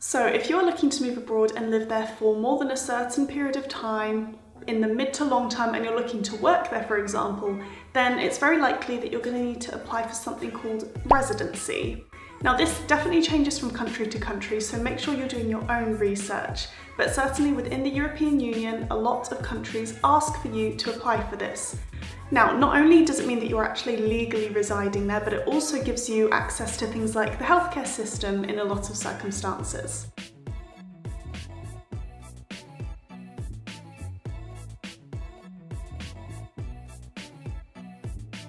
So if you're looking to move abroad and live there for more than a certain period of time, in the mid to long term, and you're looking to work there, for example, then it's very likely that you're going to need to apply for something called residency. Now this definitely changes from country to country, so make sure you're doing your own research. But certainly within the European Union, a lot of countries ask for you to apply for this. Now, not only does it mean that you're actually legally residing there, but it also gives you access to things like the healthcare system in a lot of circumstances.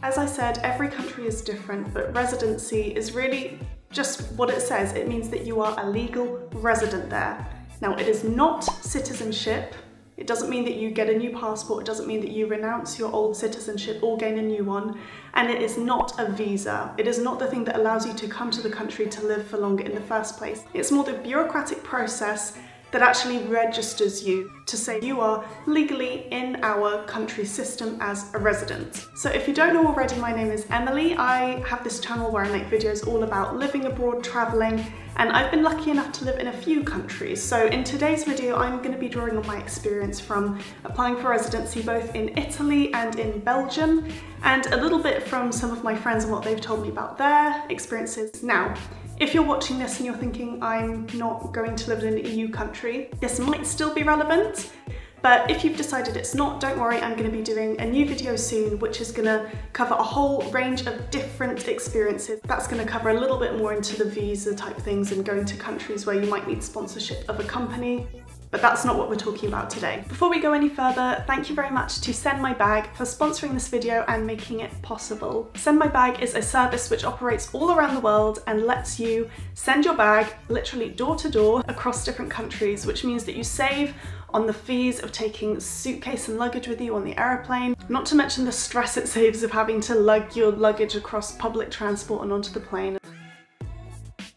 As I said, every country is different, but residency is really just what it says. It means that you are a legal resident there. Now, it is not citizenship. It doesn't mean that you get a new passport. It doesn't mean that you renounce your old citizenship or gain a new one. And it is not a visa. It is not the thing that allows you to come to the country to live for longer in the first place. It's more the bureaucratic process that actually registers you to say you are legally in our country system as a resident. So if you don't know already, my name is Emily. I have this channel where I make videos all about living abroad, traveling, and I've been lucky enough to live in a few countries. So in today's video, I'm going to be drawing on my experience from applying for residency both in Italy and in Belgium, and a little bit from some of my friends and what they've told me about their experiences. Now, if you're watching this and you're thinking, I'm not going to live in an EU country, this might still be relevant. But if you've decided it's not, don't worry, I'm going to be doing a new video soon, which is going to cover a whole range of different experiences. That's going to cover a little bit more into the visa type things and going to countries where you might need sponsorship of a company. But that's not what we're talking about today. Before we go any further, thank you very much to Send My Bag for sponsoring this video and making it possible. Send My Bag is a service which operates all around the world and lets you send your bag literally door to door across different countries, which means that you save on the fees of taking suitcase and luggage with you on the aeroplane, not to mention the stress it saves of having to lug your luggage across public transport and onto the plane.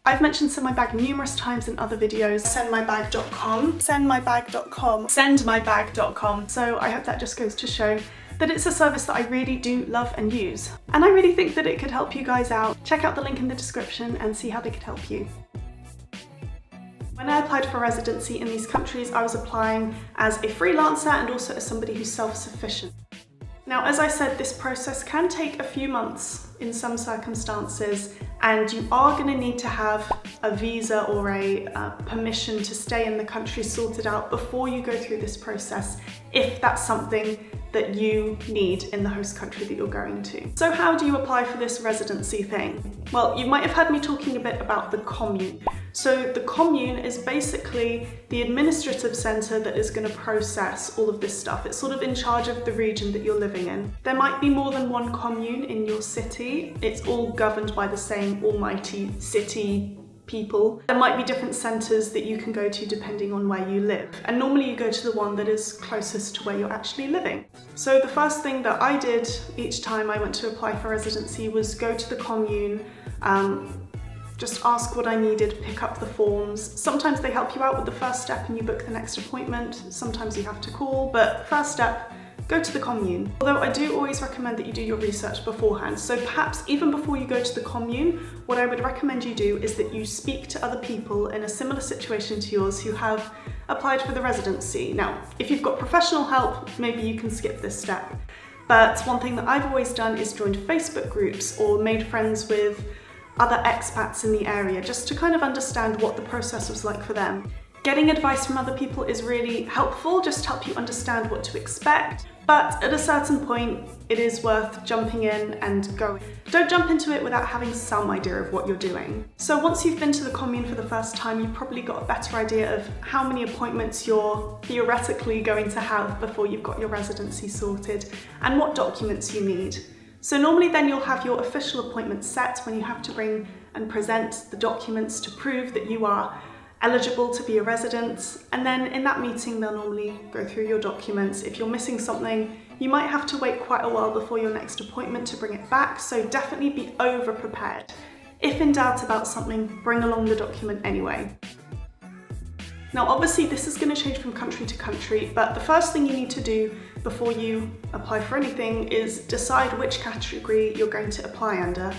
I've mentioned Send My Bag numerous times in other videos. Sendmybag.com, sendmybag.com, sendmybag.com. So I hope that just goes to show that it's a service that I really do love and use. And I really think that it could help you guys out. Check out the link in the description and see how they could help you. When I applied for residency in these countries, I was applying as a freelancer and also as somebody who's self-sufficient. Now, as I said, this process can take a few months in some circumstances, and you are going to need to have a visa or a permission to stay in the country sorted out before you go through this process, if that's something that you need in the host country that you're going to. So how do you apply for this residency thing? Well, you might have heard me talking a bit about the commune. So the commune is basically the administrative centre that is going to process all of this stuff. It's sort of in charge of the region that you're living in. There might be more than one commune in your city. It's all governed by the same almighty city people. There might be different centres that you can go to depending on where you live. And normally you go to the one that is closest to where you're actually living. So the first thing that I did each time I went to apply for residency was go to the commune, just ask what I needed, pick up the forms. Sometimes they help you out with the first step and you book the next appointment. Sometimes you have to call, but first step, go to the commune. Although I do always recommend that you do your research beforehand. So perhaps even before you go to the commune, what I would recommend you do is that you speak to other people in a similar situation to yours who have applied for the residency. Now, if you've got professional help, maybe you can skip this step. But one thing that I've always done is joined Facebook groups or made friends with other expats in the area, just to kind of understand what the process was like for them. Getting advice from other people is really helpful, just to help you understand what to expect. But at a certain point, it is worth jumping in and going. Don't jump into it without having some idea of what you're doing. So once you've been to the commune for the first time, you've probably got a better idea of how many appointments you're theoretically going to have before you've got your residency sorted and what documents you need. So normally then you'll have your official appointment set when you have to bring and present the documents to prove that you are eligible to be a resident, and then in that meeting they'll normally go through your documents. If you're missing something, you might have to wait quite a while before your next appointment to bring it back, so definitely be over prepared. If in doubt about something, bring along the document anyway. Now obviously this is going to change from country to country, but the first thing you need to do before you apply for anything is decide which category you're going to apply under.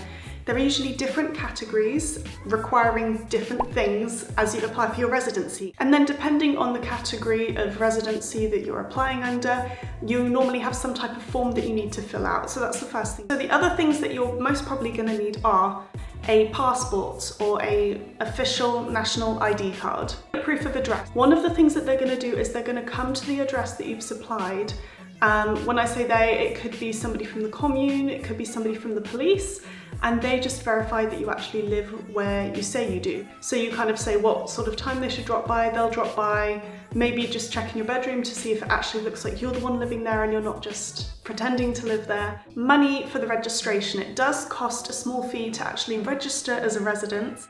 There are usually different categories requiring different things as you apply for your residency. And then depending on the category of residency that you're applying under, you normally have some type of form that you need to fill out. So that's the first thing. So the other things that you're most probably going to need are a passport or a official national ID card, a proof of address. One of the things that they're going to do is they're going to come to the address that you've supplied. When I say they, it could be somebody from the commune, it could be somebody from the police, and they just verify that you actually live where you say you do. So you kind of say what sort of time they should drop by, they'll drop by, maybe just check in your bedroom to see if it actually looks like you're the one living there and you're not just pretending to live there. Money for the registration. It does cost a small fee to actually register as a resident.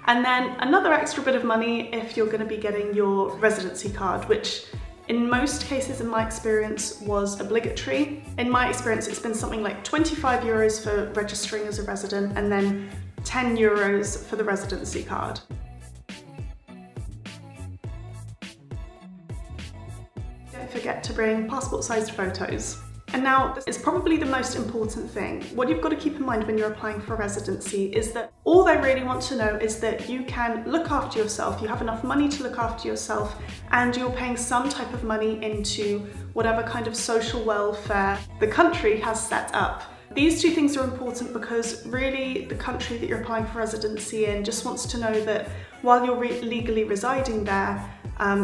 And then another extra bit of money if you're going to be getting your residency card, which in most cases, in my experience, was obligatory. In my experience, it's been something like 25 euros for registering as a resident and then 10 euros for the residency card. Don't forget to bring passport-sized photos. And now, this is probably the most important thing. What you've got to keep in mind when you're applying for residency is that all they really want to know is that you can look after yourself, you have enough money to look after yourself, and you're paying some type of money into whatever kind of social welfare the country has set up. These two things are important because really the country that you're applying for residency in just wants to know that while you're legally residing there,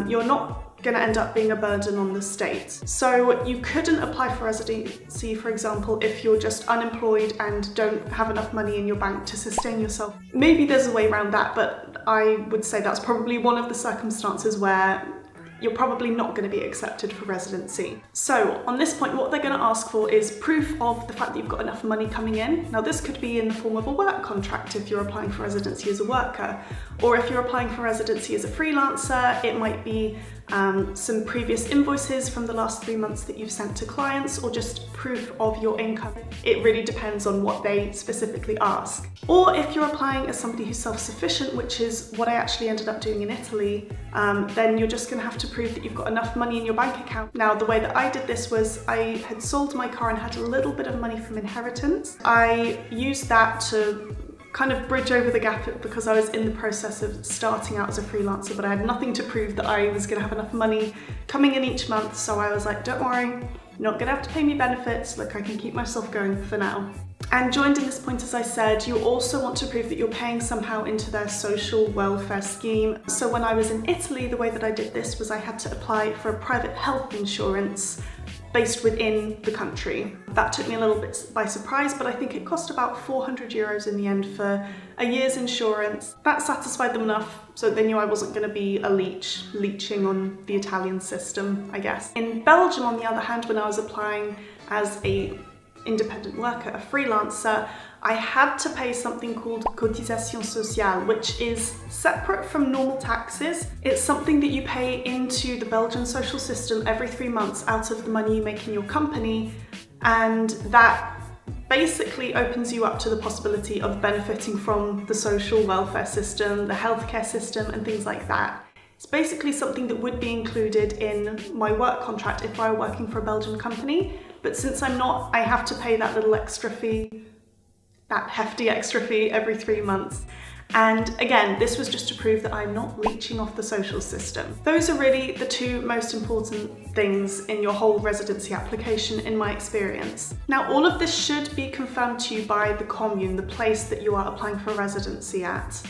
you're not going to end up being a burden on the state. So you couldn't apply for residency, for example, if you're just unemployed and don't have enough money in your bank to sustain yourself. Maybe there's a way around that, but I would say that's probably one of the circumstances where you're probably not going to be accepted for residency. So on this point, what they're going to ask for is proof of the fact that you've got enough money coming in. Now this could be in the form of a work contract if you're applying for residency as a worker, or if you're applying for residency as a freelancer, it might be some previous invoices from the last 3 months that you've sent to clients, or just proof of your income. It really depends on what they specifically ask. Or if you're applying as somebody who's self-sufficient, which is what I actually ended up doing in Italy, then you're just going to have to prove that you've got enough money in your bank account. Now, the way that I did this was I had sold my car and had a little bit of money from inheritance. I used that to kind of bridge over the gap because I was in the process of starting out as a freelancer, but I had nothing to prove that I was going to have enough money coming in each month. So I was like, don't worry, you're not going to have to pay me benefits. Look, I can keep myself going for now. And joined in this point, as I said, you also want to prove that you're paying somehow into their social welfare scheme. So when I was in Italy, the way that I did this was I had to apply for a private health insurance based within the country. That took me a little bit by surprise, but I think it cost about 400 euros in the end for a year's insurance. That satisfied them enough, so they knew I wasn't going to be a leeching on the Italian system, I guess. In Belgium, on the other hand, when I was applying as a independent worker, a freelancer, I had to pay something called cotisation sociale, which is separate from normal taxes. It's something that you pay into the Belgian social system every 3 months out of the money you make in your company, and that basically opens you up to the possibility of benefiting from the social welfare system, the healthcare system, and things like that. It's basically something that would be included in my work contract if I were working for a Belgian company, but since I'm not, I have to pay that little extra fee, that hefty extra fee every 3 months. And again, this was just to prove that I'm not leeching off the social system. Those are really the two most important things in your whole residency application in my experience. Now, all of this should be confirmed to you by the commune, the place that you are applying for residency at.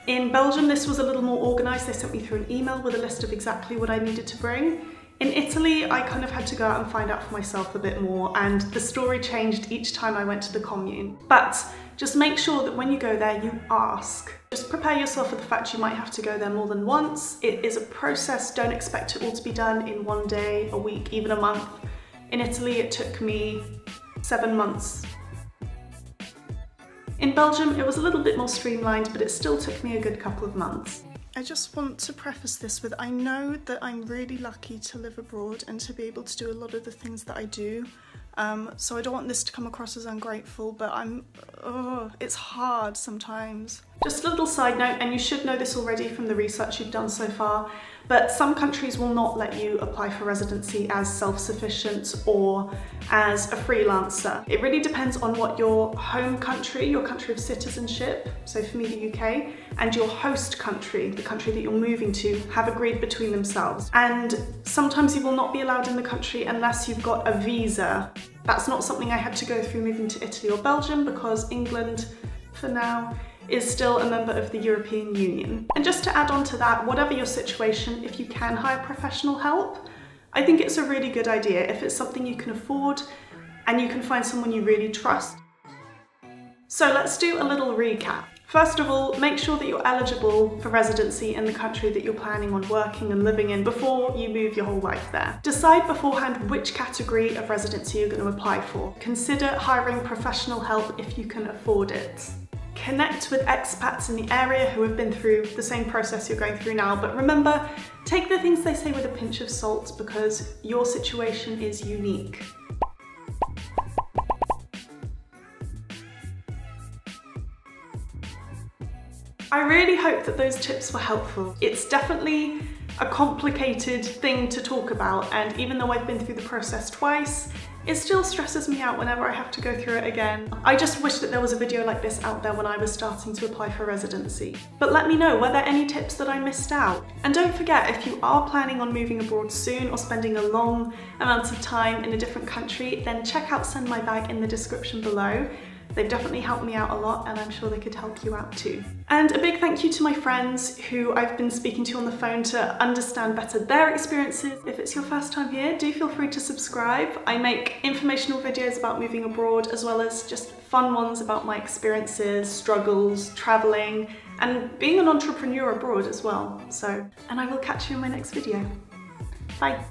In Belgium, this was a little more organised. They sent me through an email with a list of exactly what I needed to bring. In Italy, I kind of had to go out and find out for myself a bit more, and the story changed each time I went to the commune. But just make sure that when you go there, you ask. Just prepare yourself for the fact you might have to go there more than once. It is a process. Don't expect it all to be done in 1 day, a week, even a month. In Italy, it took me 7 months. In Belgium, it was a little bit more streamlined, but it still took me a good couple of months. I just want to preface this with, I know that I'm really lucky to live abroad and to be able to do a lot of the things that I do. So I don't want this to come across as ungrateful, but it's hard sometimes. Just a little side note, and you should know this already from the research you've done so far, but some countries will not let you apply for residency as self-sufficient or as a freelancer. It really depends on what your home country, your country of citizenship, so for me the UK, and your host country, the country that you're moving to, have agreed between themselves. And sometimes you will not be allowed in the country unless you've got a visa. That's not something I had to go through moving to Italy or Belgium because England, for now, is still a member of the European Union. And just to add on to that, whatever your situation, if you can hire professional help, I think it's a really good idea if it's something you can afford and you can find someone you really trust. So let's do a little recap. First of all, make sure that you're eligible for residency in the country that you're planning on working and living in before you move your whole life there. Decide beforehand which category of residency you're going to apply for. Consider hiring professional help if you can afford it. Connect with expats in the area who have been through the same process you're going through now, but remember, take the things they say with a pinch of salt because your situation is unique. I really hope that those tips were helpful. It's definitely a complicated thing to talk about, and even though I've been through the process twice, it still stresses me out whenever I have to go through it again. I just wish that there was a video like this out there when I was starting to apply for residency. But let me know, were there any tips that I missed out? And don't forget, if you are planning on moving abroad soon or spending a long amount of time in a different country, then check out Send My Bag in the description below. They've definitely helped me out a lot and I'm sure they could help you out too. And a big thank you to my friends who I've been speaking to on the phone to understand better their experiences. If it's your first time here, do feel free to subscribe. I make informational videos about moving abroad as well as just fun ones about my experiences, struggles, traveling, and being an entrepreneur abroad as well. And I will catch you in my next video. Bye.